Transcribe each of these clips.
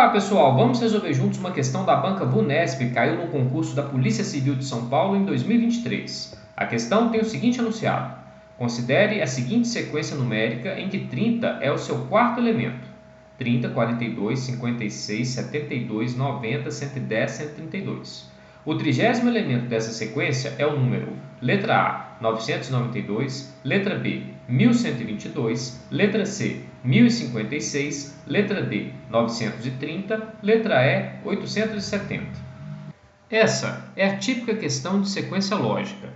Olá pessoal, vamos resolver juntos uma questão da banca VUNESP que caiu no concurso da Polícia Civil de São Paulo em 2023. A questão tem o seguinte enunciado: considere a seguinte sequência numérica em que 30 é o seu quarto elemento: 30, 42, 56, 72, 90, 110, 132. O 30º elemento dessa sequência é o número letra A, 992, letra B, 1122, letra C, 1056, letra D, 930, letra E, 870. Essa é a típica questão de sequência lógica.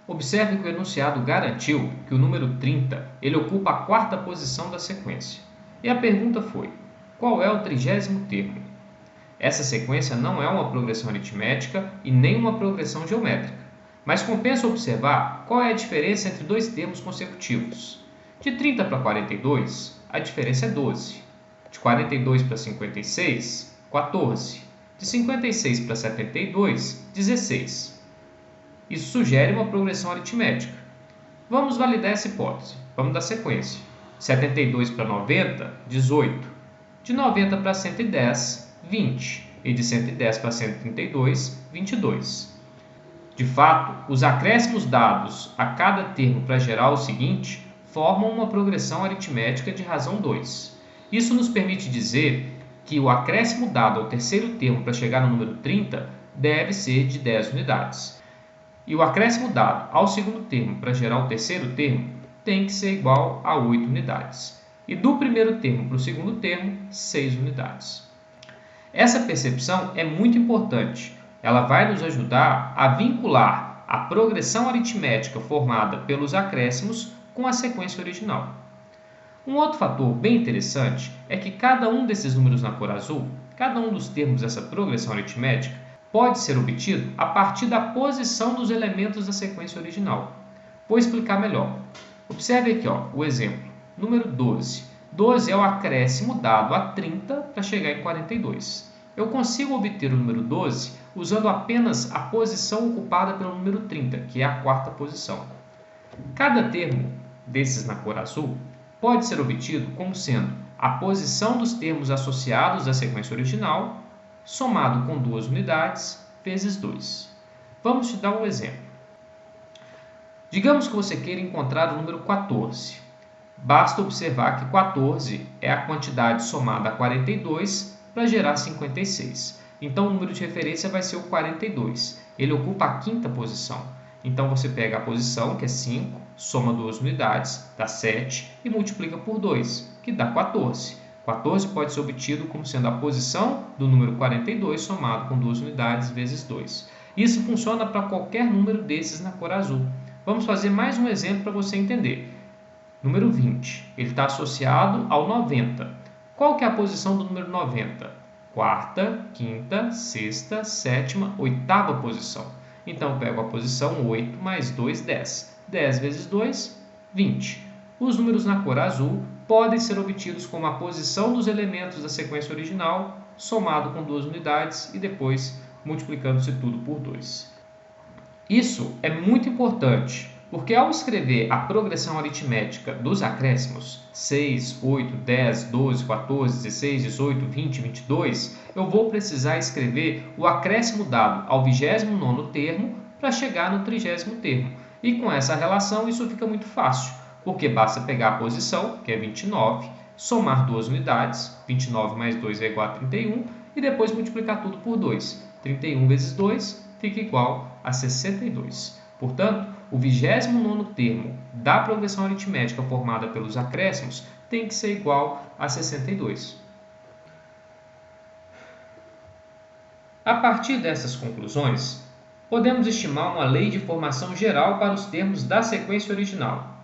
Observe que o enunciado garantiu que o número 30 ele ocupa a quarta posição da sequência. E a pergunta foi: qual é o 30º termo? Essa sequência não é uma progressão aritmética e nem uma progressão geométrica, mas compensa observar qual é a diferença entre dois termos consecutivos. De 30 para 42, a diferença é 12. De 42 para 56, 14. De 56 para 72, 16. Isso sugere uma progressão aritmética. Vamos validar essa hipótese. Vamos dar sequência. 72 para 90, 18. De 90 para 110, 20. E de 110 para 132, 22. De fato, os acréscimos dados a cada termo para gerar o seguinte formam uma progressão aritmética de razão 2. Isso nos permite dizer que o acréscimo dado ao terceiro termo para chegar no número 30 deve ser de 10 unidades. E o acréscimo dado ao segundo termo para gerar o terceiro termo tem que ser igual a 8 unidades. E do primeiro termo para o segundo termo, 6 unidades. Essa percepção é muito importante. Ela vai nos ajudar a vincular a progressão aritmética formada pelos acréscimos com a sequência original. Um outro fator bem interessante é que cada um desses números na cor azul, cada um dos termos dessa progressão aritmética, pode ser obtido a partir da posição dos elementos da sequência original. Vou explicar melhor. Observe aqui o exemplo, número 12. 12 é o acréscimo dado a 30 para chegar em 42. Eu consigo obter o número 12 usando apenas a posição ocupada pelo número 30, que é a quarta posição. Cada termo desses na cor azul pode ser obtido como sendo a posição dos termos associados à sequência original, somado com 2 unidades, vezes 2. Vamos te dar um exemplo. Digamos que você queira encontrar o número 14. Basta observar que 14 é a quantidade somada a 42 para gerar 56. Então, o número de referência vai ser o 42. Ele ocupa a quinta posição. Então, você pega a posição, que é 5, soma 2 unidades, dá 7, e multiplica por 2, que dá 14. 14 pode ser obtido como sendo a posição do número 42 somado com 2 unidades vezes 2. Isso funciona para qualquer número desses na cor azul. Vamos fazer mais um exemplo para você entender. Número 20, ele está associado ao 90. Qual que é a posição do número 90? Quarta, quinta, sexta, sétima, oitava posição. Então, eu pego a posição 8 mais 2, 10. 10 vezes 2, 20. Os números na cor azul podem ser obtidos como a posição dos elementos da sequência original, somado com 2 unidades e depois multiplicando-se tudo por 2. Isso é muito importante, porque ao escrever a progressão aritmética dos acréscimos 6, 8, 10, 12, 14, 16, 18, 20, 22, eu vou precisar escrever o acréscimo dado ao 29º termo para chegar no 30º termo. E com essa relação isso fica muito fácil, porque basta pegar a posição, que é 29, somar 2 unidades, 29 mais 2 é igual a 31, e depois multiplicar tudo por 2. 31 vezes 2 fica igual a 62. Portanto, o 29º termo da progressão aritmética formada pelos acréscimos tem que ser igual a 62. A partir dessas conclusões, podemos estimar uma lei de formação geral para os termos da sequência original.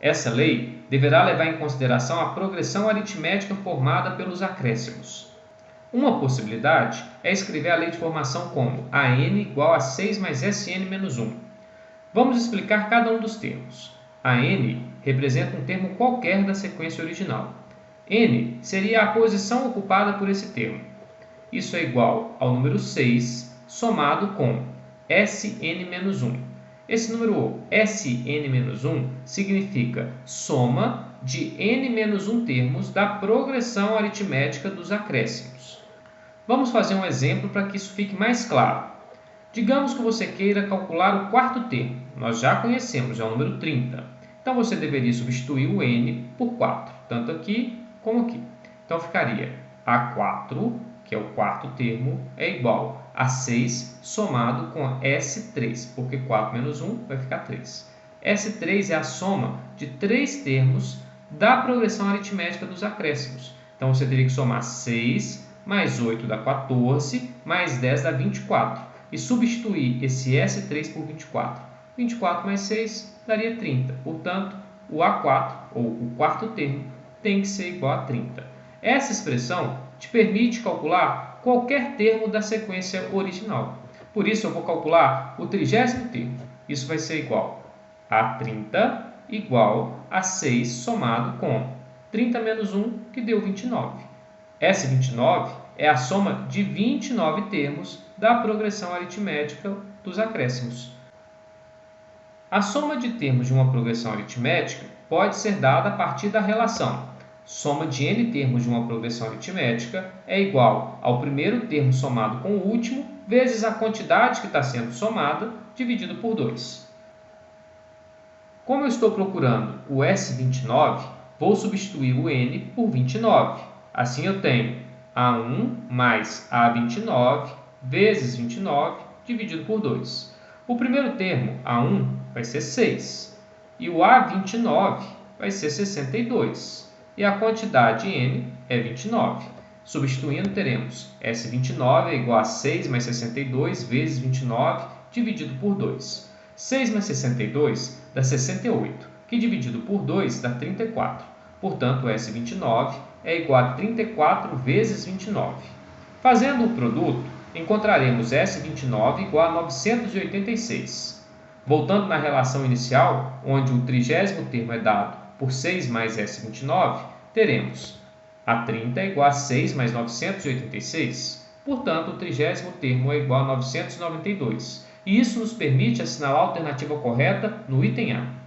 Essa lei deverá levar em consideração a progressão aritmética formada pelos acréscimos. Uma possibilidade é escrever a lei de formação como AN igual a 6 mais SN menos 1. Vamos explicar cada um dos termos. A n representa um termo qualquer da sequência original. N seria a posição ocupada por esse termo. Isso é igual ao número 6 somado com Sn-1. Esse número Sn-1 significa soma de n-1 termos da progressão aritmética dos acréscimos. Vamos fazer um exemplo para que isso fique mais claro. Digamos que você queira calcular o quarto termo. Nós já conhecemos, é o número 30. Então, você deveria substituir o n por 4, tanto aqui como aqui. Então, ficaria A4, que é o quarto termo, é igual a 6 somado com S3, porque 4 menos 1 vai ficar 3. S3 é a soma de 3 termos da progressão aritmética dos acréscimos. Então, você teria que somar 6 mais 8 dá 14, mais 10 dá 24. E substituir esse S3 por 24. 24 mais 6 daria 30. Portanto, o A4, ou o quarto termo, tem que ser igual a 30. Essa expressão te permite calcular qualquer termo da sequência original. Por isso, eu vou calcular o 30º termo. Isso vai ser igual a 30 igual a 6 somado com 30 menos 1, que deu 29. Esse 29 é a soma de 29 termos da progressão aritmética dos acréscimos. A soma de termos de uma progressão aritmética pode ser dada a partir da relação soma de n termos de uma progressão aritmética é igual ao primeiro termo somado com o último, vezes a quantidade que está sendo somada, dividido por 2. Como eu estou procurando o S29, vou substituir o n por 29. Assim eu tenho A1 mais A29 vezes 29 dividido por 2. O primeiro termo, A1, vai ser 6. E o A29 vai ser 62. E a quantidade n é 29. Substituindo, teremos S29 é igual a 6 mais 62 vezes 29 dividido por 2. 6 mais 62 dá 68, que dividido por 2 dá 34. Portanto, S29 é igual a 34 vezes 29. Fazendo o produto, encontraremos S29 igual a 986. Voltando na relação inicial, onde o 30º termo é dado por 6 mais S29, teremos a 30 igual a 6 mais 986. Portanto, o 30º termo é igual a 992. E isso nos permite assinalar a alternativa correta no item A.